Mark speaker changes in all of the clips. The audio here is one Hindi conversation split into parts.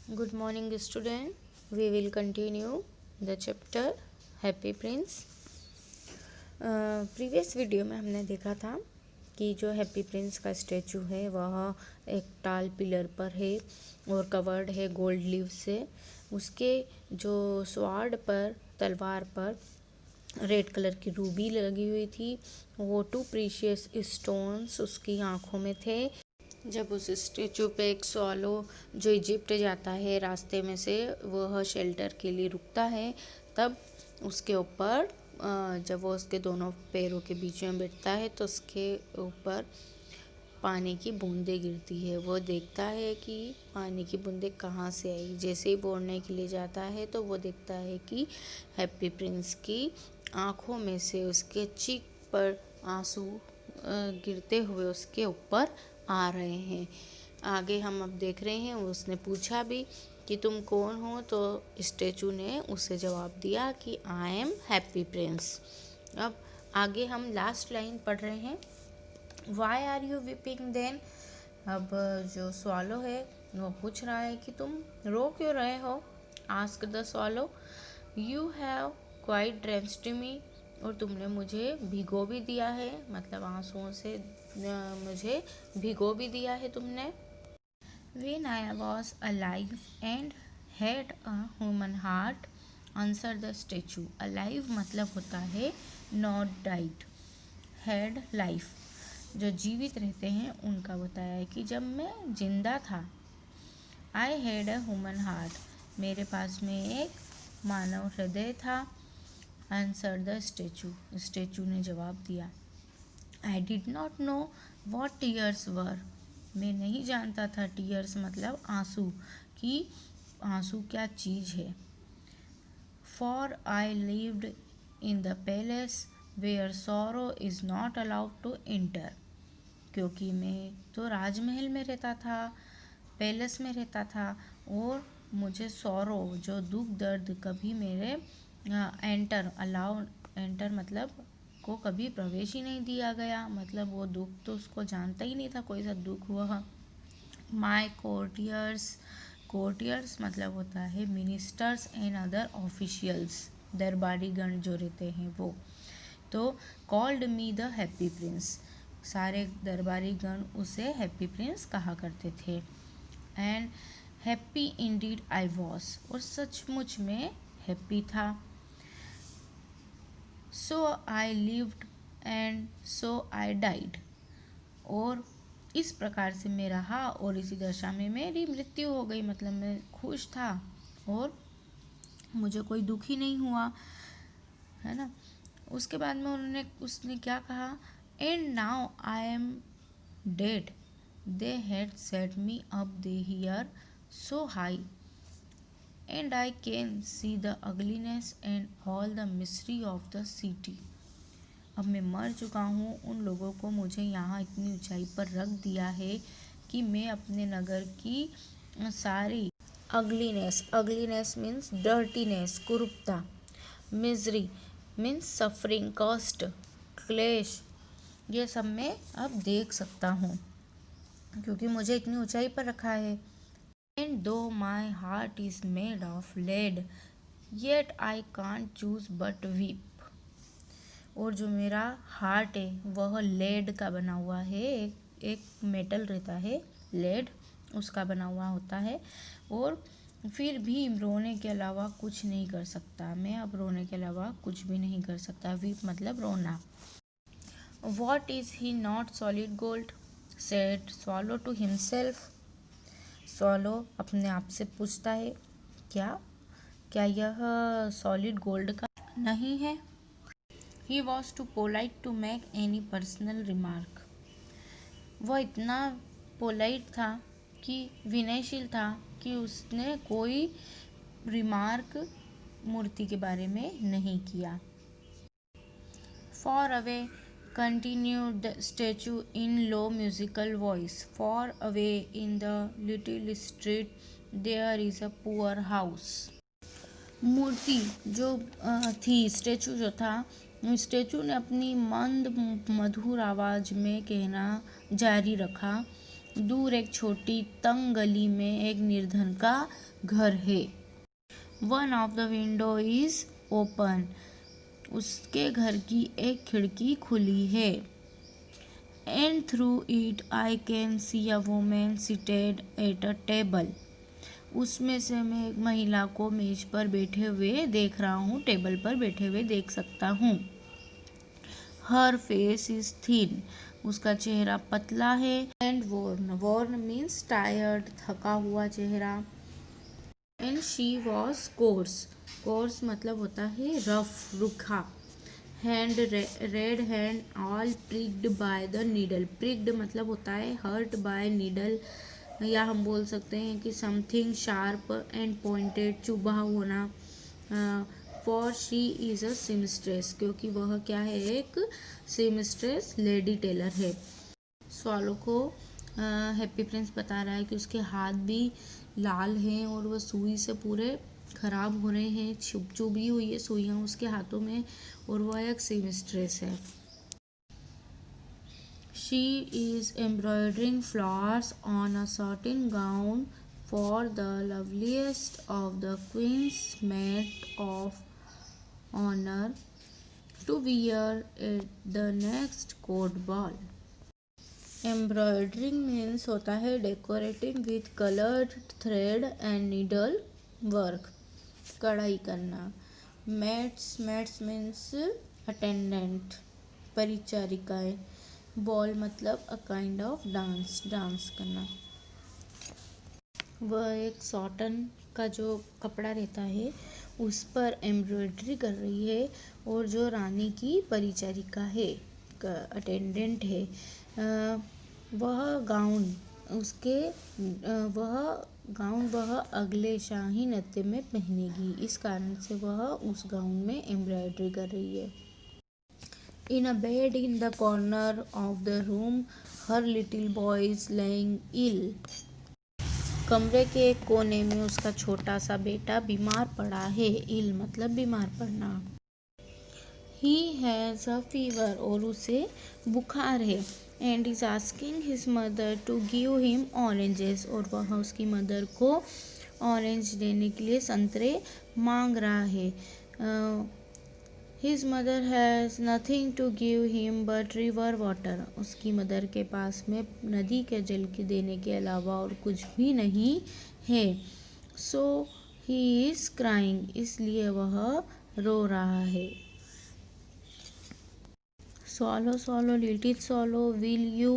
Speaker 1: Good morning, student. We will continue the chapter Happy Prince. Previous video में हमने देखा था कि जो हैप्पी प्रिंस का स्टैचू है वह एक टाल पिलर पर है और कवर्ड है गोल्ड लीव से। उसके जो स्वार्ड पर, तलवार पर रेड कलर की रूबी लगी हुई थी। वो 2 प्रीशियस स्टोन्स उसकी आँखों में थे। जब उस स्टेचू पे एक स्वॉलो जो इजिप्ट जाता है रास्ते में से, वह शेल्टर के लिए रुकता है, तब उसके ऊपर जब वो उसके दोनों पैरों के बीच में बैठता है तो उसके ऊपर पानी की बूंदें गिरती है। वो देखता है कि पानी की बूंदें कहाँ से आई। जैसे ही बोलने के लिए जाता है तो वो देखता है कि हैप्पी प्रिंस की आँखों में से उसके चीक पर आंसू गिरते हुए उसके ऊपर आ रहे हैं। आगे हम अब देख रहे हैं, उसने पूछा भी कि तुम कौन हो, तो स्टैचू ने उसे जवाब दिया कि आई एम हैप्पी प्रिंस। अब आगे हम लास्ट लाइन पढ़ रहे हैं, why are you weeping then. अब जो स्वॉलो है वो पूछ रहा है कि तुम रो क्यों रहे हो। Ask the swallow, you have quite drenched me, और तुमने मुझे भिगो भी दिया है, मतलब आंसुओं से मुझे भिगो भी दिया है तुमने। When I was alive and had a human heart, answered the statue. Alive मतलब होता है not died, had life, जो जीवित रहते हैं उनका बताया है कि जब मैं जिंदा था, I had a human heart, मेरे पास में एक मानव हृदय था। Answered the statue, स्टेचू ने जवाब दिया। I did not know what tears were, मैं नहीं जानता था टीयर्स मतलब आंसू, कि आंसू क्या चीज़ है। For I lived in the palace where sorrow is not allowed to enter, क्योंकि मैं तो राजमहल में रहता था, पैलेस में रहता था, और मुझे सॉरो जो दुख दर्द कभी मेरे एंटर मतलब को कभी प्रवेश ही नहीं दिया गया, मतलब वो दुख तो उसको जानता ही नहीं था कोई सा दुख हुआ। माई कोर्टियर्स मतलब होता है मिनिस्टर्स एंड अदर ऑफिशियल्स, दरबारी गण जो रहते हैं वो, तो called me the happy prince, सारे दरबारी गण उसे हैप्पी प्रिंस कहा करते थे। And happy indeed I was, और सचमुच में हैप्पी था। So I lived and so I died, और इस प्रकार से मैं रहा और इसी दशा में मेरी मृत्यु हो गई, मतलब मैं खुश था और मुझे कोई दुख ही नहीं हुआ, है ना। उसके बाद में उसने क्या कहा, and now I am dead, they had set me up they here so high, and I can see the ugliness and all the mystery of the city. अब मैं मर चुका हूँ, उन लोगों को मुझे यहाँ इतनी ऊंचाई पर रख दिया है कि मैं अपने नगर की सारी अगलीनेस मीन्स डर्टीनेस, कुरूपता, मिजरी मीन्स सफरिंग, कष्ट, क्लेश, ये सब मैं अब देख सकता हूँ क्योंकि मुझे इतनी ऊंचाई पर रखा है। And though my heart is made of lead, yet I can't choose but weep, और जो मेरा हार्ट है वह लेड का बना हुआ है, एक मेटल रहता है लेड, उसका बना हुआ होता है, और फिर भी रोने के अलावा कुछ नहीं कर सकता, मैं अब रोने के अलावा कुछ भी नहीं कर सकता। वीप मतलब रोना। What is he not solid gold, said swallow to himself, swallow अपने आप से पूछता है, क्या यह सॉलिड गोल्ड का नहीं है। He was too polite to make any personal remark, वह इतना पोलाइट था कि विनयशील था कि उसने कोई रिमार्क मूर्ति के बारे में नहीं किया। Far away, continued the statue in low musical voice, far away in the little street there is a poor house। मूर्ति जो थी, स्टेचू जो था, स्टेचू ने अपनी मंद मधुर आवाज़ में कहना जारी रखा, दूर एक छोटी तंग गली में एक निर्धन का घर है। One of the window is open, उसके घर की एक खिड़की खुली है। And through it I can see a women seated at a table, उसमें से मैं एक महिला को मेज पर बैठे हुए देख रहा हूँ, टेबल पर बैठे हुए देख सकता हूँ। हर फेस इज थिन, उसका चेहरा पतला है। And worn, worn means tired, थका हुआ चेहरा। And she was coarse, coarse मतलब होता है रफ, रुखा। Hand, red hand, all pricked by the needle, pricked मतलब होता है हर्ट बाय नीडल, या हम बोल सकते हैं कि समथिंग शार्प एंड पॉइंटेड, चुभा होना। For she is a seamstress, क्योंकि वह क्या है, एक सीमस्ट्रेस, लेडी टेलर है। स्वालो को हैप्पी प्रिंस बता रहा है कि उसके हाथ भी लाल हैं और वह सुई से पूरे खराब हो रहे हैं, चुभी हुई है सुइयाँ उसके हाथों में, और वह एक सीमस्ट्रेस है। She is embroidering flowers on a satin gown for the loveliest of the queen's maid of honor to wear at the next court ball. Embroidering means होता है decorating with colored thread and needle work, कढ़ाई करना। Maids means attendant, परिचारिकाएं। बॉल मतलब a kind of dance, dance करना। वह एक सॉटन का जो कपड़ा रहता है उस पर एम्ब्रॉयडरी कर रही है, और जो रानी की परिचारिका है, अटेंडेंट है, वह गाउन वह अगले शाही नृत्य में पहनेगी, इस कारण से वह उस गाउन में एम्ब्रॉयडरी कर रही है। In a bed in the corner of the room, her little boy is lying ill. कमरे के एक कोने में उसका छोटा सा बेटा बीमार पड़ा है। इल मतलब बीमार पड़ना। He has a fever, और उसे बुखार है। And is asking his mother to give him oranges, और वह उसकी मदर को ऑरेंज देने के लिए संतरे मांग रहा है। His mother has nothing to give him but river water. उसकी मदर के पास में नदी के जल के देने के अलावा और कुछ भी नहीं है। So he is crying, इसलिए वह रो रहा है। Swallow, swallow, little swallow, will you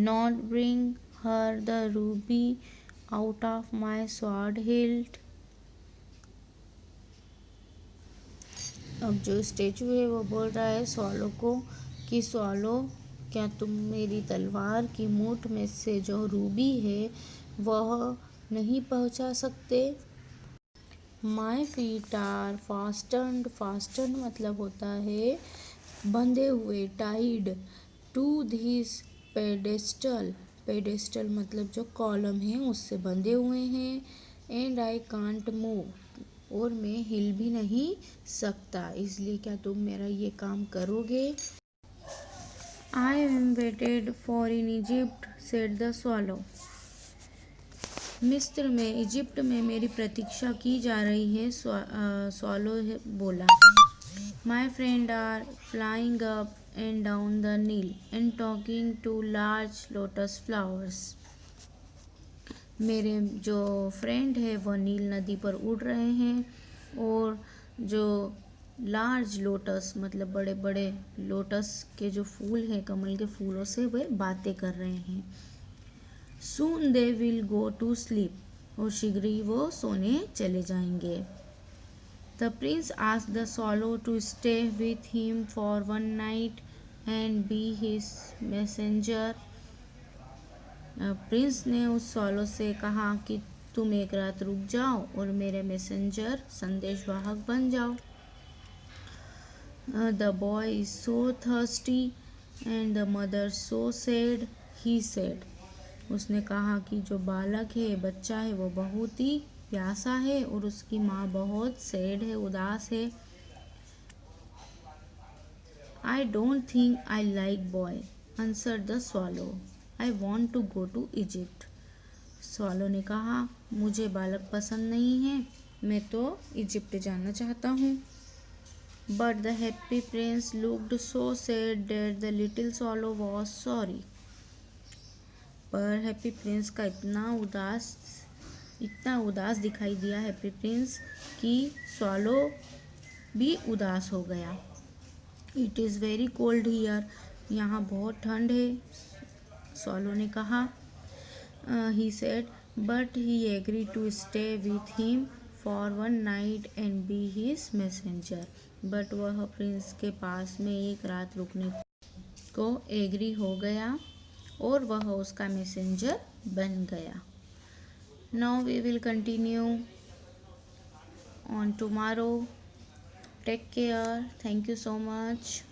Speaker 1: not bring her the ruby out of my sword hilt? अब जो स्टेचू है वो बोल रहा है स्वॉलो को कि स्वॉलो, क्या तुम मेरी तलवार की मूठ में से जो रूबी है वह नहीं पहुंचा सकते? माई फीट आर फास्टन्ड, फास्टन्ड मतलब होता है बंधे हुए, tied, to this pedestal, pedestal मतलब जो कॉलम है उससे बंधे हुए हैं। एंड आई कांट मूव, और मैं हिल भी नहीं सकता, इसलिए क्या तुम मेरा ये काम करोगे? I am waited for in Egypt, said the swallow. मिस्र में, इजिप्ट में मेरी प्रतीक्षा की जा रही है, स्वॉलो बोला। My friend are flying up and down the Nile and talking to large lotus flowers. मेरे जो फ्रेंड है वह नील नदी पर उड़ रहे हैं, और जो लार्ज लोटस मतलब बड़े बड़े लोटस के जो फूल हैं, कमल के फूलों से वे बातें कर रहे हैं। Soon they will go to sleep, और शीघ्र ही वो सोने चले जाएंगे। The prince asked the swallow to stay with him for one night and be his messenger. Prince ने उस स्वॉलो से कहा कि तुम एक रात रुक जाओ और मेरे मैसेंजर, संदेशवाहक बन जाओ। The boy is so thirsty and the mother so sad, he said. उसने कहा कि जो बालक है, बच्चा है, वो बहुत ही प्यासा है, और उसकी माँ बहुत सैड है, उदास है। I don't think I like boy, answered the swallow. I want to go to Egypt. Swallow ने कहा, मुझे बालक पसंद नहीं है, मैं तो इजिप्ट जाना चाहता हूँ। But the happy Prince looked so sad that the little swallow was sorry. पर हैप्पी प्रिंस का इतना उदास दिखाई दिया हैप्पी प्रिंस कि स्वालो भी उदास हो गया। It is very cold here, यहाँ बहुत ठंड है, स्वालो ने कहा। He said, but he agree to stay with him for 1 night and be his messenger. But वह प्रिंस के पास में एक रात रुकने को एग्री हो गया और वह उसका मैसेंजर बन गया। Now we will continue on tomorrow. Take care, thank you so much.